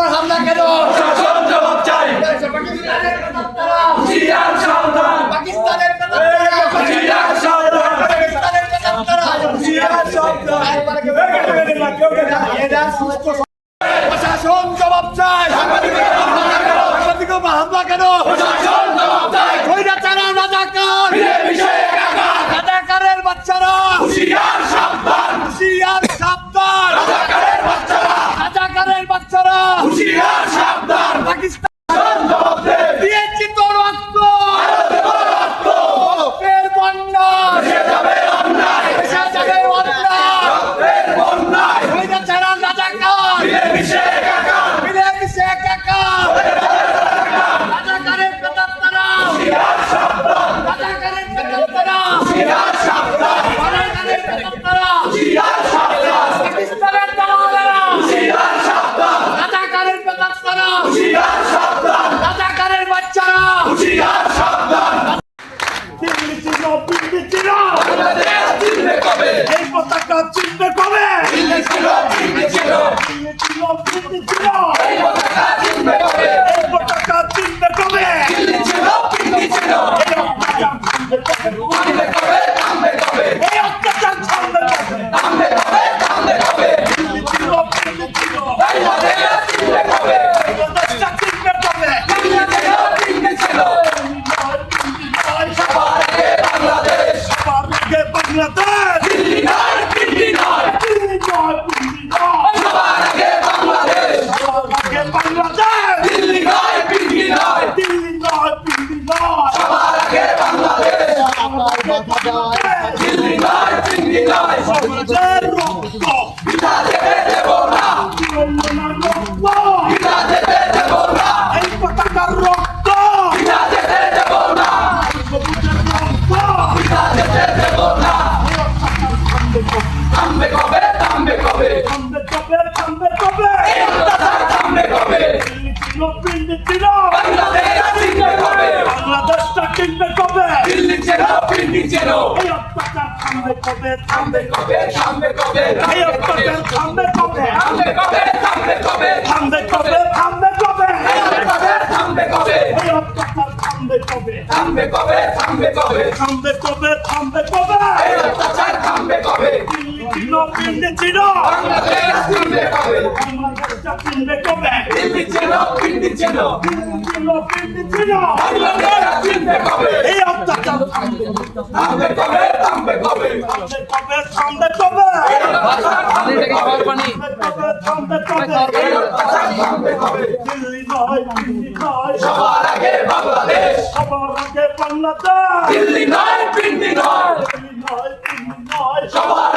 উপর হামলা কেন? প্রশাসন জবাব চাই। পাকিস্তানের প্রেতাত্মারা, হুঁশিয়ার সাবধান। পাকিস্তানের প্রেতাত্মারা, হুঁশিয়ার সাবধান। পাকিস্তানের প্রেতাত্মারা, হুঁশিয়ার সাবধান। প্রশাসন জবাব চাই। সাংবাদিকের উপর হামলা কেন? প্রশাসন জবাব চাই। স্বৈরাচারা রাজাকার, মিলেমিশে একাকার। রাজাকারের বাচ্চারা, হুঁশিয়ার সাবধান। হুঁশিয়ার সাবধান, রাজাকারের বাচ্চারা। রাজাকারের বাচ্চারা, হুঁশিয়ার সাবধান। পাকিস্তান জবাব দে। দিয়েছি তো রক্ত, রক্ত। রক্তের বন্যা, ভেসে যাবে অন্যায়। ভেসে যাবে অন্যায়। রক্তের বন্যায়। স্বৈরাচারা রাজাকার, মিলেমিশে একাকার। মিলেমিশে একাকার, রাজাকারের প্রেতাত্মারা, হুঁশিয়ার সাবধান। রাজাকারের প্রেতাত্মারা, হুঁশিয়ার সাবধান। রাজাকারের প্রেতাত্মারা, হুঁশিয়ার সাবধান। পাকিস্তানের দালালেরা, হুঁশিয়ার সাবধান। রাজাকারের প্রেতাত্মারা, হুঁশিয়ার সাবধান। রাজাকারের বাচ্চারা, হুঁশিয়ার সাবধান। দিল্লি ছিল, দিল্লি ছিল, বাংলাদেশ চিনবে কবে? এই পতাকা চিনবে কবে? দিল্লি ছিল, দিল্লি ছিল। দিল্লি ছিল, দিল্লি ছিল, এই পতাকা চিনবে কবে? এই পতাকা চিনবে কবে? দিল্লি ছিল, দিল্লি ছিল। এই অত্যাচার থামবে কবে? থামবে কবে? থামবে কবে? এই অত্যাচার থামবে কবে? থামবে কবে? থামবে কবে? দিল্লি ছিল, দিল্লি ছিল, বাংলাদেশ চিনবে কবে? বাংলাদেশটা চিনবে কবে? দিল্লি ছিল, দিল্লি ছিল। দিল্লি নয়, সবার আগে বাংলাদেশ। সবার আগে বাংলাদেশ, দিল্লি নয়, দিল্লি নয়। দিল্লি নয়, দিল্লি নয়, সবার আগে বাংলাদেশ। সবার আগে বাংলাদেশ, দিল্লি নয়, দিল্লি নয়। দিল্লি নয়, দিল্লি নয়, সবার আগে বাংলাদেশ। দিল্লি নয়, দিল্লি নয়। সমাজের রক্ত, বিনা যেতে দেব না। তিরঙ্গনার রক্ত, বিনা যেতে দেব না। এই পতাকার রক্ত, বিনা যেতে দেব না। সবুজের রক্ত, বিনা যেতে দেব না। এই অত্যাচার থামবে কবে? থামবে কবে? থামবে কবে? থামবে কবে? থামবে কবে? এই অত্যাচার থামবে কবে? দিল্লি ছিল, দিল্লি ছিল, বাংলাদেশ চিনবে কবে? বাংলাদেশটা চিনবে কবে? দিল্লি চেনো, দিল্লি চেনো। এই অত্যাচার থামবে কবে? থামবে থামবে কবে? থামবে কবে? এই অত্যাচার থামবে কবে? থামবে কবে? থামবে কবে? থামবে কবে? থামবে কবে? থামবে কবে? থামবে কবে? এই অত্যাচার থামবে কবে? থামবে কবে? থামবে কবে? থামবে কবে? থামবে কবে? এই অত্যাচার থামবে কবে? দিল্লি ছিল, দিল্লি ছিল, বাংলাদেশ চিনবে কবে? বাংলাদেশটা চিনবে কবে? দিল্লি চেনো, দিল্লি চেনো। দিল্লি ছিল, দিল্লি ছিল, বাংলাদেশ চিনবে কবে? এই অত্যাচার থামবে কবে? থামবে কবে? থামবে কবে? থামবে কবে? থামবে কবে? থামবে কবে? থামবে কবে? এই অত্যাচার থামবে কবে? দিল্লি নয়, দিল্লি নয়, সবার আগে বাংলাদেশ। সবার আগে বাংলাদেশ, দিল্লি নয়, দিল্লি নয়। দিল্লি নয়, দিল্লি নয়, সবার